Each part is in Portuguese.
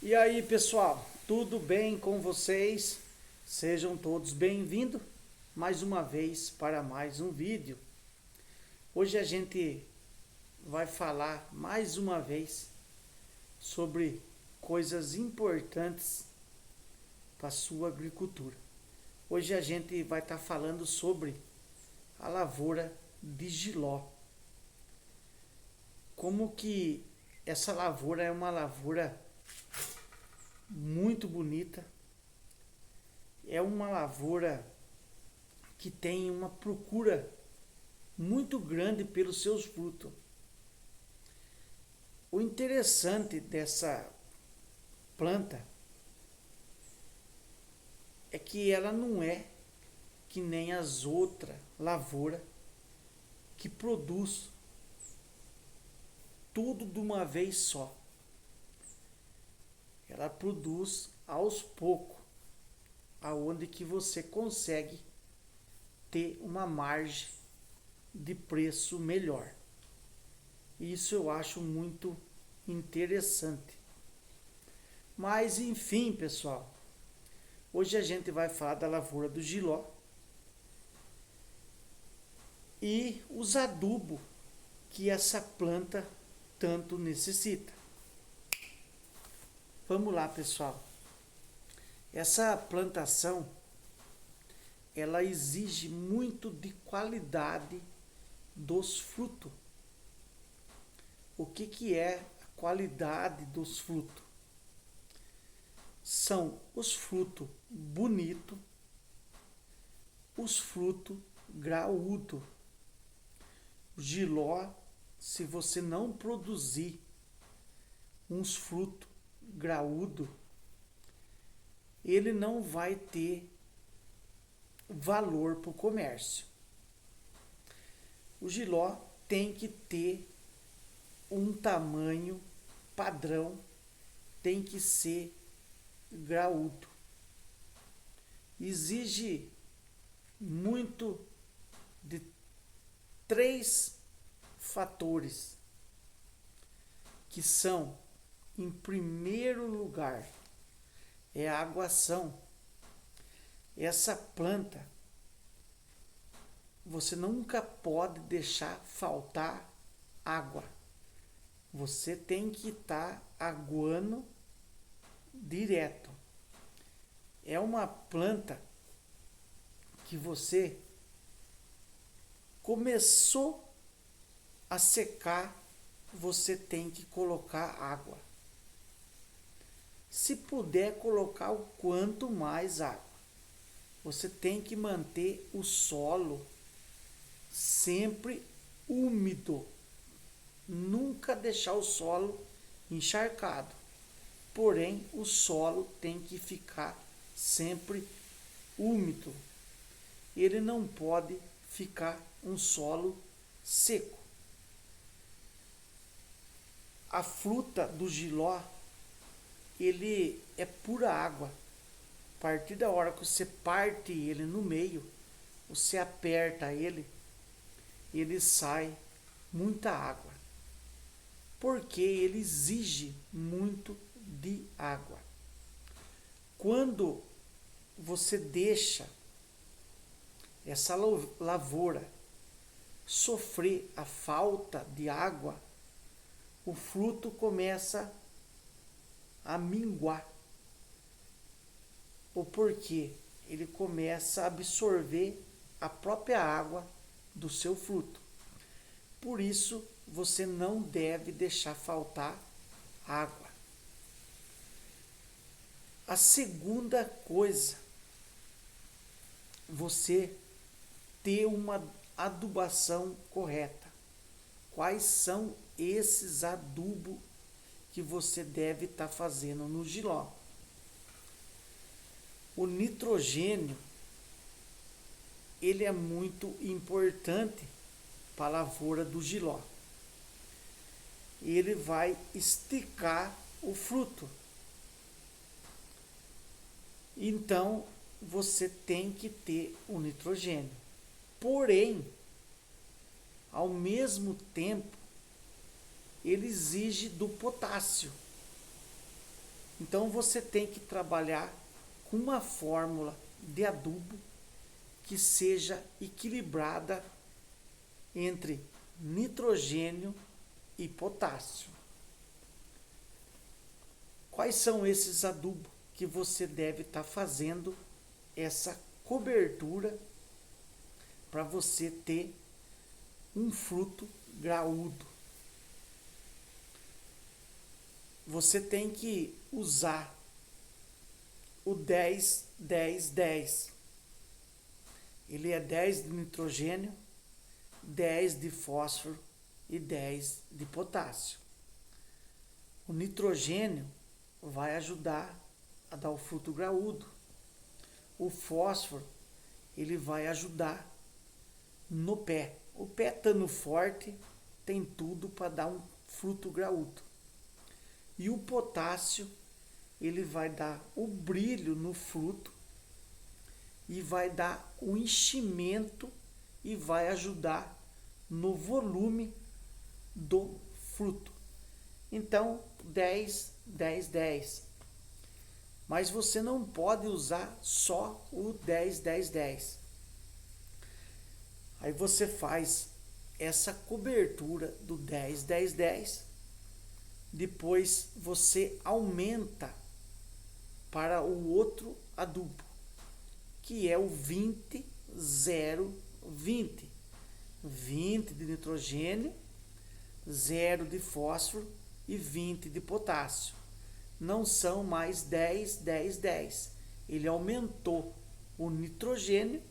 E aí, pessoal, tudo bem com vocês? Sejam todos bem-vindos mais uma vez para mais um vídeo. Hoje a gente vai falar mais uma vez sobre coisas importantes para a sua agricultura. Hoje a gente vai estar falando sobre a lavoura de Jiló. Como que essa lavoura é uma lavoura muito bonita. É uma lavoura que tem uma procura muito grande pelos seus frutos. O interessante dessa planta é que ela não é que nem as outras lavouras que produz tudo de uma vez só. Ela produz aos poucos, aonde que você consegue ter uma margem de preço melhor. Isso eu acho muito interessante. Mas enfim, pessoal, hoje a gente vai falar da lavoura do Jiló e os adubos que essa planta tanto necessita. Vamos lá, pessoal. Essa plantação ela exige muito de qualidade dos frutos. O que é a qualidade dos frutos? São os frutos bonitos, os frutos graúdos. O Jiló, se você não produzir uns frutos graúdos, ele não vai ter valor para o comércio. O Jiló tem que ter um tamanho padrão, tem que ser graúdo. Exige muito de 3 fatores, que são, em primeiro lugar, é a aguação. Essa planta você nunca pode deixar faltar água. Você tem que estar aguando direto. É uma planta que você começou a secar, você tem que colocar água. Se puder colocar o quanto mais água. Você tem que manter o solo sempre úmido. Nunca deixar o solo encharcado. Porém, o solo tem que ficar sempre úmido. Ele não pode ficar um solo seco. A fruta do Jiló, ele é pura água. A partir da hora que você parte ele no meio, você aperta ele, ele sai muita água. Porque ele exige muito de água. Quando você deixa essa lavoura sofrer a falta de água, o fruto começa a minguar. O porquê? Ele começa a absorver a própria água do seu fruto. Por isso, você não deve deixar faltar água. A segunda coisa, você ter uma adubação correta. Quais são esses adubos que você deve estar fazendo no Jiló? O nitrogênio, ele é muito importante para a lavoura do Jiló. Ele vai esticar o fruto. Então, você tem que ter o nitrogênio. Porém, ao mesmo tempo, ele exige do potássio. Então você tem que trabalhar com uma fórmula de adubo que seja equilibrada entre nitrogênio e potássio. Quais são esses adubos que você deve estar fazendo essa cobertura para você ter um fruto graúdo? Você tem que usar o 10-10-10. Ele é 10 de nitrogênio, 10 de fósforo e 10 de potássio. O nitrogênio vai ajudar a dar o fruto graúdo. O fósforo, ele vai ajudar no pé. O pé estando forte, tem tudo para dar um fruto graúdo. E o potássio, ele vai dar o brilho no fruto e vai dar o enchimento e vai ajudar no volume do fruto. Então, 10, 10, 10. Mas você não pode usar só o 10, 10, 10. Aí você faz essa cobertura do 10, 10, 10. Depois você aumenta para o outro adubo, que é o 20, 0, 20. 20 de nitrogênio, 0 de fósforo e 20 de potássio. Não são mais 10, 10, 10. Ele aumentou o nitrogênio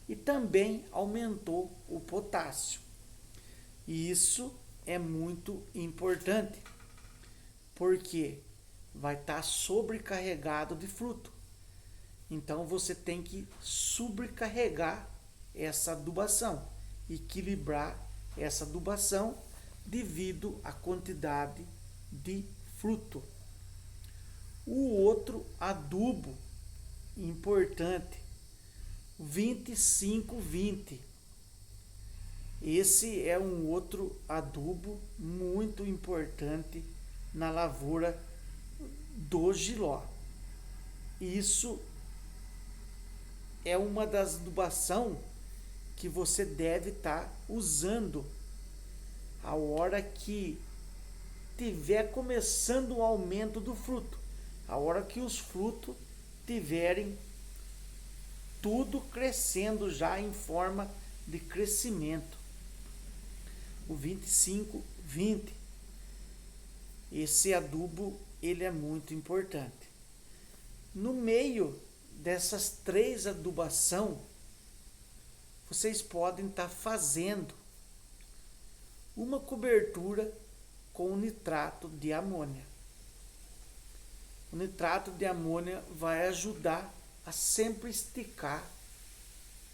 e também aumentou o potássio. E isso é muito importante, porque vai estar sobrecarregado de fruto. Então você tem que sobrecarregar essa adubação, equilibrar essa adubação devido à quantidade de fruto. O outro adubo importante, 25-20. Esse é um outro adubo muito importante na lavoura do jiló. Isso é uma das adubação que você deve estar usando a hora que tiver começando o aumento do fruto, a hora que os frutos tiverem tudo crescendo já em forma de crescimento. O 25-20. Esse adubo, ele é muito importante. No meio dessas 3 adubação, vocês podem estar fazendo uma cobertura com o nitrato de amônia. O nitrato de amônia vai ajudar a sempre esticar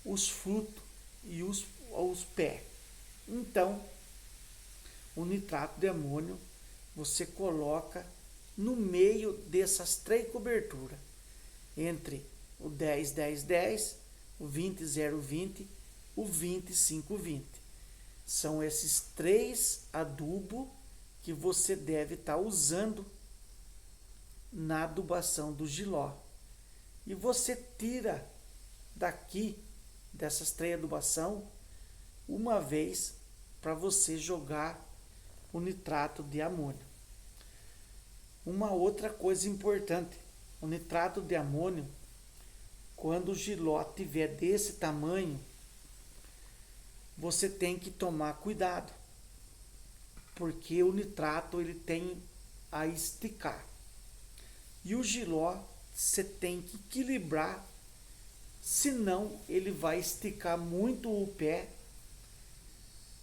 os frutos e os pés. Então, o nitrato de amônio você coloca no meio dessas 3 coberturas, entre o 10, 10, 10, o 20, 0, 20, o 25, 20. São esses 3 adubos que você deve estar usando na adubação do jiló. E você tira daqui, dessas 3 adubação, uma vez para você jogar o nitrato de amônio. Uma outra coisa importante, o nitrato de amônio, quando o jiló tiver desse tamanho, você tem que tomar cuidado, porque o nitrato ele tem a esticar. E o jiló você tem que equilibrar, senão ele vai esticar muito o pé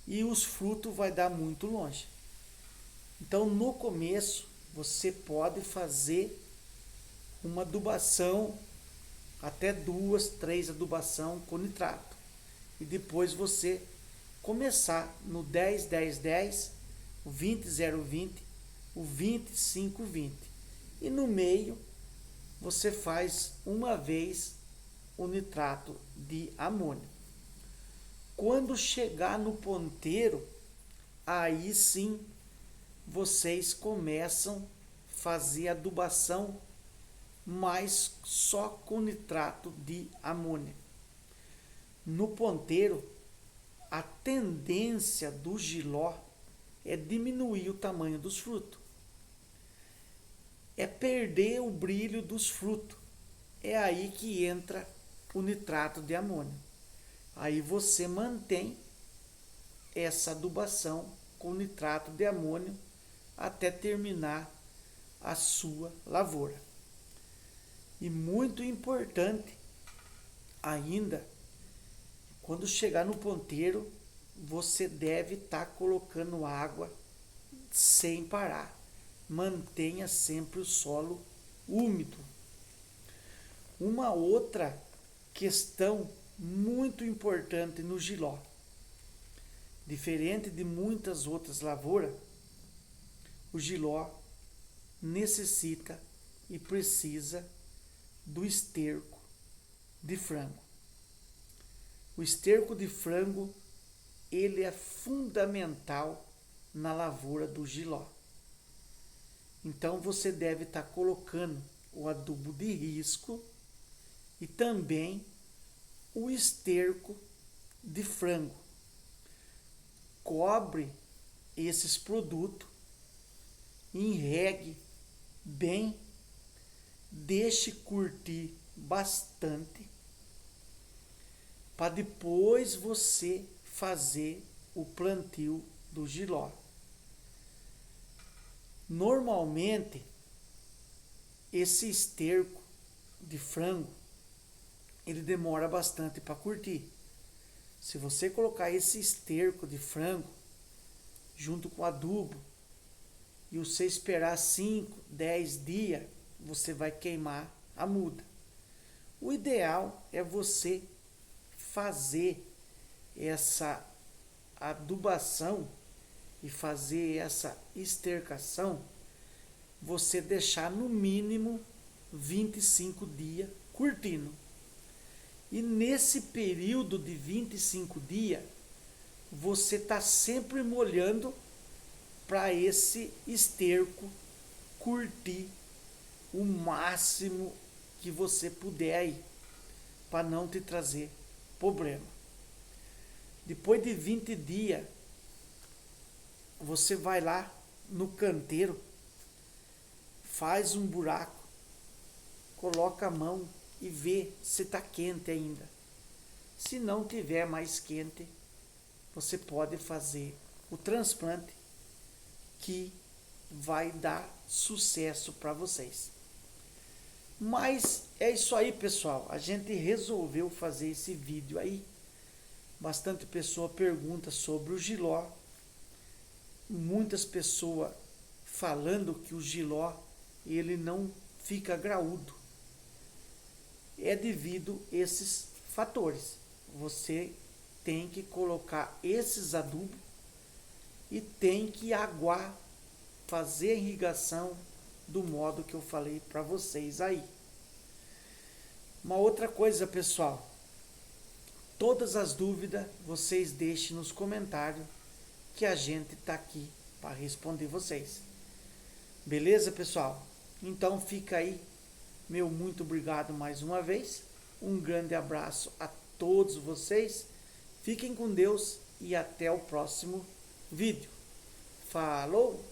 e os frutos vai dar muito longe. Então, no começo, você pode fazer uma adubação, até 2, 3 adubação com nitrato. E depois você começar no 10, 10, 10, o 20, 0, 20, o 25, 20. E no meio, você faz uma vez o nitrato de amônio. Quando chegar no ponteiro, aí sim vocês começam a fazer adubação, mas só com nitrato de amônio. No ponteiro, a tendência do jiló é diminuir o tamanho dos frutos. É perder o brilho dos frutos. É aí que entra o nitrato de amônio. Aí você mantém essa adubação com nitrato de amônio até terminar a sua lavoura. E muito importante ainda, quando chegar no ponteiro, você deve estar colocando água sem parar. Mantenha sempre o solo úmido. Uma outra questão muito importante no jiló, diferente de muitas outras lavouras, o jiló necessita e precisa do esterco de frango. O esterco de frango, ele é fundamental na lavoura do jiló. Então você deve estar colocando o adubo de risco e também o esterco de frango. Cobre esses produtos, enregue bem, deixe curtir bastante, para depois você fazer o plantio do jiló. Normalmente, esse esterco de frango, ele demora bastante para curtir. Se você colocar esse esterco de frango junto com adubo e você esperar 5, 10 dias, você vai queimar a muda. O ideal é você fazer essa adubação e fazer essa estercação, você deixar no mínimo 25 dias curtindo. E nesse período de 25 dias, você está sempre molhando para esse esterco curtir o máximo que você puder aí, para não te trazer problema. Depois de 20 dias, você vai lá no canteiro, faz um buraco, coloca a mão e vê se está quente ainda. Se não tiver mais quente, você pode fazer o transplante, que vai dar sucesso para vocês. Mas é isso aí, pessoal. A gente resolveu fazer esse vídeo aí. Bastante pessoa pergunta sobre o jiló. Muitas pessoas falando que o jiló ele não fica graúdo. É devido a esses fatores. Você tem que colocar esses adubos e tem que aguar, fazer a irrigação do modo que eu falei para vocês aí. Uma outra coisa, pessoal, todas as dúvidas vocês deixem nos comentários, que a gente está aqui para responder vocês. Beleza, pessoal? Então fica aí, meu muito obrigado mais uma vez. Um grande abraço a todos vocês. Fiquem com Deus e até o próximo vídeo. Falou!